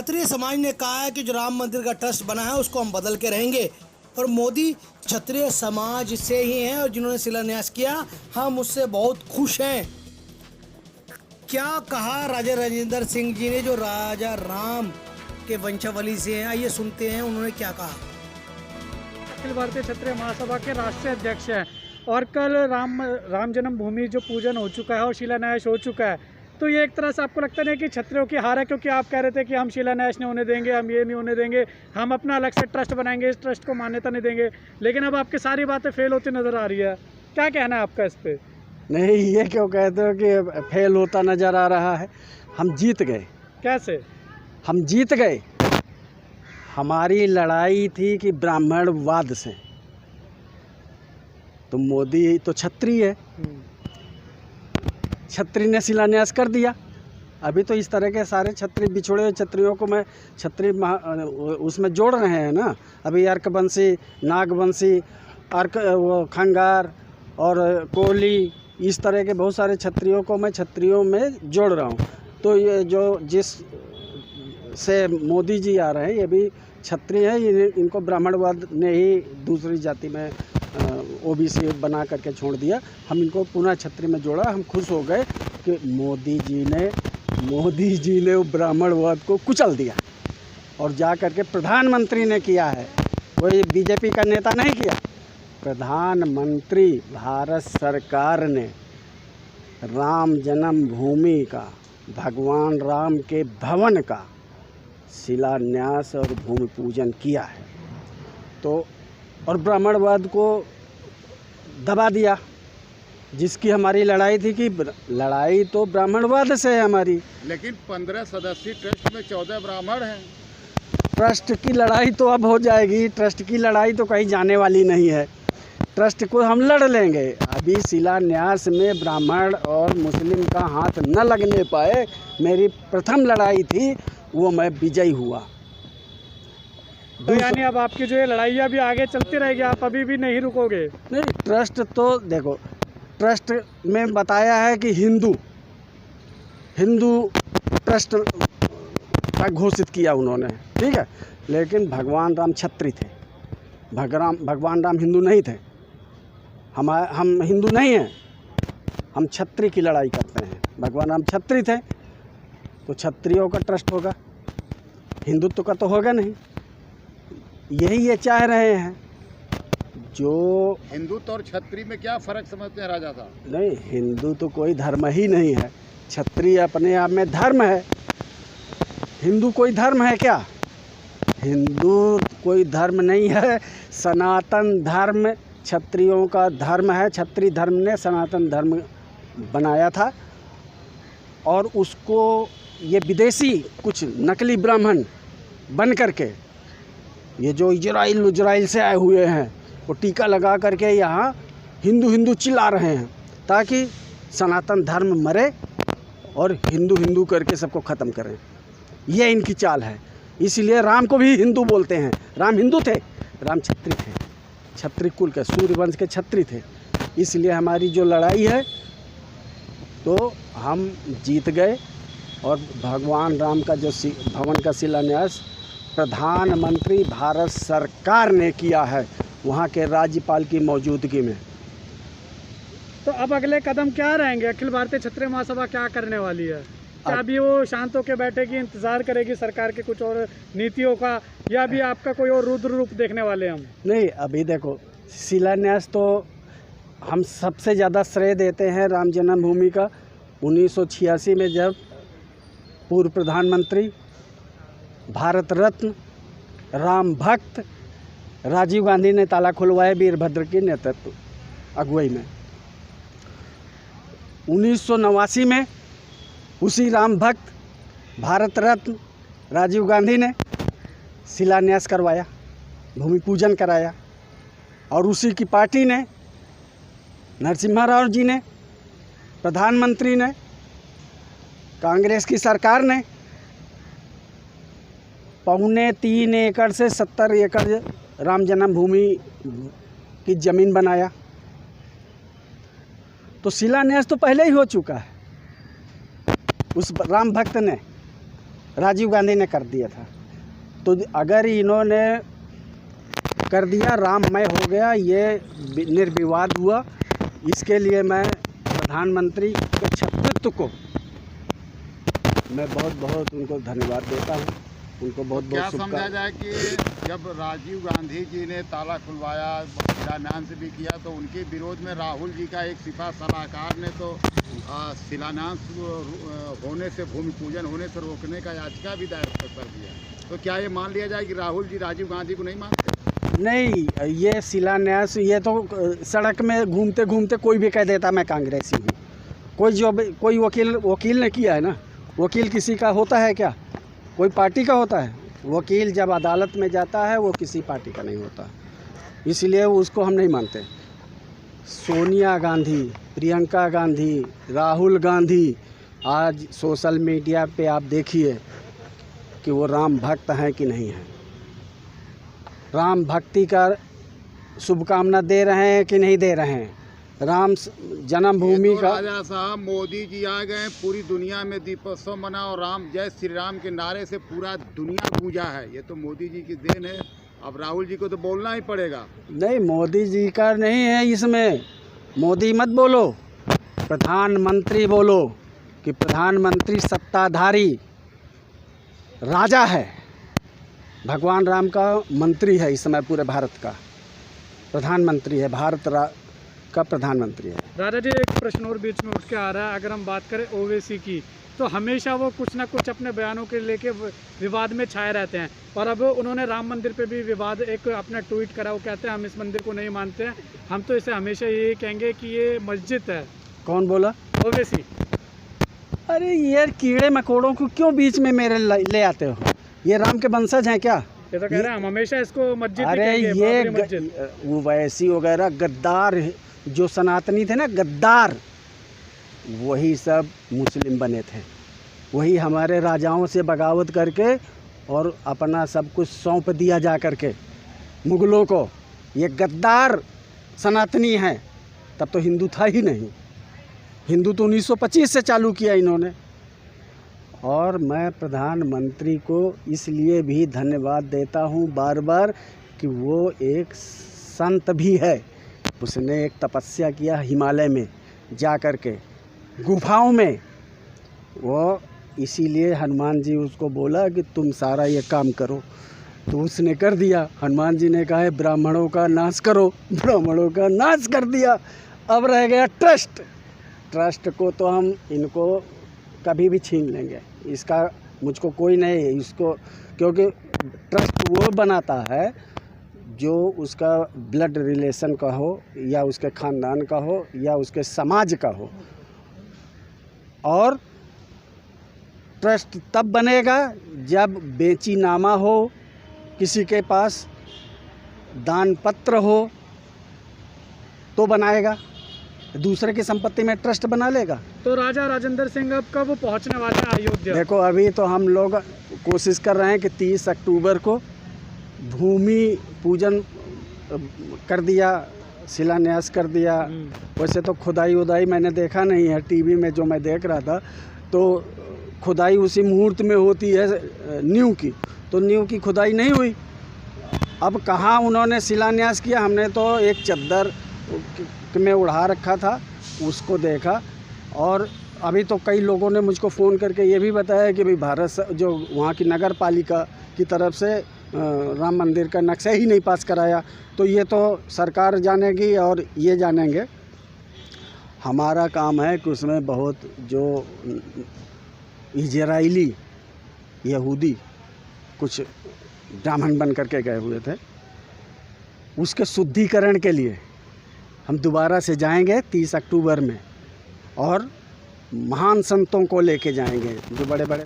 क्षत्रिय समाज ने कहा है कि जो राम मंदिर का ट्रस्ट बना है उसको हम बदल के रहेंगे और मोदी क्षत्रिय समाज से ही हैं और जिन्होंने शिलान्यास किया हम उससे बहुत खुश हैं। क्या कहा राजा राजेंद्र सिंह जी ने जो राजा राम के वंशावली से हैं, आइए सुनते हैं उन्होंने क्या कहा। अखिल भारतीय क्षत्रिय महासभा के राष्ट्रीय अध्यक्ष हैं और कल राम जन्मभूमि जो पूजन हो चुका है और शिलान्यास हो चुका है, तो ये एक तरह से आपको लगता नहीं कि क्षत्रियों की हार है? क्योंकि आप कह रहे थे कि हम शिलान्यास नहीं होने देंगे, हम ये नहीं होने देंगे, हम अपना अलग से ट्रस्ट बनाएंगे, इस ट्रस्ट को मान्यता नहीं देंगे, लेकिन अब आपकी सारी बातें फेल होती नजर आ रही है। क्या कहना है आपका इस पे? नहीं, ये क्यों कहते हो कि फेल होता नजर आ रहा है? हम जीत गए। कैसे? हम जीत गए। हमारी लड़ाई थी कि ब्राह्मणवाद से, तो मोदी तो छत्री है, छत्री ने शिलान्यास कर दिया। अभी तो इस तरह के सारे छत्री बिछुड़े हुए छत्रियों को मैं छत्री उसमें जोड़ रहे हैं ना। अभी अर्कवंशी, नागवंशी, वो खंगार और कोहली, इस तरह के बहुत सारे छत्रियों को मैं छत्रियों में जोड़ रहा हूँ। तो ये जो जिस से मोदी जी आ रहे हैं ये भी छत्री है, इनको ब्राह्मणवाद ने ही दूसरी जाति में ओबीसी बना करके छोड़ दिया। हम इनको पुनः छत्री में जोड़ा। हम खुश हो गए कि मोदी जी ने वो ब्राह्मणवाद को कुचल दिया और जा करके प्रधानमंत्री ने किया है, कोई बीजेपी का नेता नहीं किया। प्रधानमंत्री भारत सरकार ने राम जन्मभूमि का, भगवान राम के भवन का शिलान्यास और भूमि पूजन किया है, तो और ब्राह्मणवाद को दबा दिया। जिसकी हमारी लड़ाई थी कि लड़ाई तो ब्राह्मणवाद से है हमारी। लेकिन 15 सदस्यीय ट्रस्ट में 14 ब्राह्मण हैं। ट्रस्ट की लड़ाई तो अब हो जाएगी। ट्रस्ट की लड़ाई तो कहीं जाने वाली नहीं है। ट्रस्ट को हम लड़ लेंगे। अभी शिलान्यास में ब्राह्मण और मुस्लिम का हाथ न लगने पाए, मेरी प्रथम लड़ाई थी, वो मैं विजयी हुआ। तो यानी अब आपकी जो ये लड़ाइयाँ भी आगे चलती रहेगी, आप अभी भी नहीं रुकोगे? नहीं, ट्रस्ट तो देखो, ट्रस्ट में बताया है कि हिंदू ट्रस्ट का घोषित किया उन्होंने, ठीक है। लेकिन भगवान राम छत्री थे, भगवान राम हिंदू नहीं थे। हम हिंदू नहीं हैं, हम छत्री की लड़ाई करते हैं। भगवान राम छत्री थे तो छत्रियों का ट्रस्ट होगा, हिंदुत्व का तो होगा नहीं। यही ये चाह रहे हैं। जो हिंदुत्व और छत्री में क्या फर्क समझते हैं राजा साहब? नहीं, हिंदू तो कोई धर्म ही नहीं है, छत्री अपने आप में धर्म है। हिंदू कोई धर्म है क्या? हिंदू कोई धर्म नहीं है। सनातन धर्म क्षत्रियों का धर्म है। क्षत्रिय धर्म ने सनातन धर्म बनाया था और उसको ये विदेशी कुछ नकली ब्राह्मण बन करके, ये जो इजराइल से आए हुए हैं, वो टीका लगा करके यहाँ हिंदू चिल्ला रहे हैं ताकि सनातन धर्म मरे और हिंदू करके सबको ख़त्म करें। ये इनकी चाल है। इसलिए राम को भी हिंदू बोलते हैं। राम हिंदू थे, राम छत्री थे, छत्री कुल के, सूर्यवंश के छत्री थे। इसलिए हमारी जो लड़ाई है तो हम जीत गए और भगवान राम का जो भवन का शिलान्यास प्रधानमंत्री भारत सरकार ने किया है, वहाँ के राज्यपाल की मौजूदगी में। तो अब अगले कदम क्या रहेंगे? अखिल भारतीय क्षत्रिय महासभा क्या करने वाली है? क्या अभी वो शांत होकर बैठेगी, इंतजार करेगी सरकार के कुछ और नीतियों का, या अभी आपका कोई और रुद्र रूप देखने वाले हम? नहीं, अभी देखो, शिलान्यास तो हम सबसे ज़्यादा श्रेय देते हैं राम जन्मभूमि का। 1986 में जब पूर्व प्रधानमंत्री, भारत रत्न, राम भक्त राजीव गांधी ने ताला खुलवाया वीरभद्र की नेतृत्व अगुवाई में। 1989 में उसी राम भक्त भारत रत्न राजीव गांधी ने शिलान्यास करवाया, भूमि पूजन कराया, और उसी की पार्टी ने, नरसिम्हा राव जी ने, प्रधानमंत्री ने, कांग्रेस की सरकार ने 3.25 एकड़ से 70 एकड़ राम जन्मभूमि की ज़मीन बनाया। तो शिलान्यास तो पहले ही हो चुका है। उस राम भक्त ने, राजीव गांधी ने कर दिया था। तो अगर इन्होंने कर दिया, राममय हो गया, ये निर्विवाद हुआ, इसके लिए मैं प्रधानमंत्री के छत्रित्व को मैं बहुत बहुत उनको धन्यवाद देता हूँ। उनको बहुत क्या बहुत समझा शुभकामनाएं। जाए कि जब राजीव गांधी जी ने ताला खुलवाया, शिलान्यास भी किया, तो उनके विरोध में राहुल जी का एक सिपा सलाहकार ने तो शिलान्यास होने से, भूमि पूजन होने से रोकने का याचिका भी दायर कर दिया। तो क्या ये मान लिया जाए कि राहुल जी राजीव गांधी को नहीं मानते? नहीं, ये शिलान्यास, ये तो सड़क में घूमते घूमते कोई भी कह देता मैं कांग्रेसी हूँ। कोई वकील ने किया है ना। वकील किसी का होता है क्या? कोई पार्टी का होता है? वकील जब अदालत में जाता है वो किसी पार्टी का नहीं होता, इसलिए उसको हम नहीं मानते। सोनिया गांधी, प्रियंका गांधी, राहुल गांधी आज सोशल मीडिया पे आप देखिए कि वो राम भक्त हैं कि नहीं हैं। राम भक्ति का शुभकामना दे रहे हैं कि नहीं दे रहे हैं। राम जन्मभूमि का राजा साहब, मोदी जी आ गए, पूरी दुनिया में दीपोत्सव मना और राम जय श्री राम के नारे से पूरा दुनिया गूंजा है। ये तो मोदी जी की देन है। अब राहुल जी को तो बोलना ही पड़ेगा। नहीं, मोदी जी का नहीं है इसमें। मोदी मत बोलो, प्रधानमंत्री बोलो कि प्रधानमंत्री सत्ताधारी राजा है, भगवान राम का मंत्री है इस समय पूरे भारत का, प्रधानमंत्री है, भारत का प्रधानमंत्री है। राजा जी, एक प्रश्न और बीच में उठ के आ रहा है। अगर हम बात करें ओवैसी की, तो हमेशा वो कुछ ना कुछ अपने बयानों के लेके विवाद में छाए रहते हैं, और अब उन्होंने राम मंदिर पे भी विवाद एक अपना ट्वीट करा। वो कहते हैं हम इस मंदिर को नहीं मानते हैं, हम तो इसे हमेशा ये कहेंगे कि ये मस्जिद है। कौन बोला? ओवैसी। अरे यार, कीड़े मकोड़ों को क्यों बीच में मेरे ले आते हो? ये राम के वंशज हैं क्या? ये तो कह रहे हैं हम हमेशा इसको मस्जिद ही अरे कहेंगे, बाबरी मस्जिद। ये ओवैसी वगैरह गद्दार जो सनातनी थे ना, गद्दार, वही सब मुस्लिम बने थे। वही हमारे राजाओं से बगावत करके और अपना सब कुछ सौंप दिया जा करके मुगलों को। ये गद्दार सनातनी हैं। तब तो हिंदू था ही नहीं। हिंदू तो 1925 से चालू किया इन्होंने। और मैं प्रधानमंत्री को इसलिए भी धन्यवाद देता हूँ बार बार कि वो एक संत भी है। उसने एक तपस्या किया हिमालय में जा कर के, गुफाओं में। वो इसीलिए हनुमान जी उसको बोला कि तुम सारा ये काम करो, तो उसने कर दिया। हनुमान जी ने कहा है ब्राह्मणों का नाश करो, ब्राह्मणों का नाश कर दिया। अब रह गया ट्रस्ट। ट्रस्ट को तो हम इनको कभी भी छीन लेंगे, इसका मुझको कोई नहीं है इसको, क्योंकि ट्रस्ट वो बनाता है जो उसका ब्लड रिलेशन का हो, या उसके ख़ानदान का हो, या उसके समाज का हो। और ट्रस्ट तब बनेगा जब बेचीनामा हो, किसी के पास दान पत्र हो, तो बनाएगा। दूसरे की संपत्ति में ट्रस्ट बना लेगा। तो राजा राजेंद्र सिंह अब कब पहुंचने वाले हैं अयोध्या? देखो, अभी तो हम लोग कोशिश कर रहे हैं कि 30 अक्टूबर को भूमि पूजन कर दिया, शिलान्यास कर दिया। वैसे तो खुदाई उदाई मैंने देखा नहीं है, टीवी में जो मैं देख रहा था तो खुदाई उसी मुहूर्त में होती है नींव की, तो नींव की खुदाई नहीं हुई। अब कहाँ उन्होंने शिलान्यास किया, हमने तो एक चद्दर में उड़ा रखा था, उसको देखा। और अभी तो कई लोगों ने मुझको फ़ोन करके ये भी बताया कि भाई भारत जो वहाँ की नगर पालिका की तरफ से राम मंदिर का नक्शा ही नहीं पास कराया। तो ये तो सरकार जानेगी और ये जानेंगे। हमारा काम है कि उसमें बहुत जो इजराइली यहूदी कुछ ब्राह्मण बन करके गए हुए थे, उसके शुद्धिकरण के लिए हम दोबारा से जाएंगे 30 अक्टूबर में, और महान संतों को लेके जाएंगे जो बड़े बड़े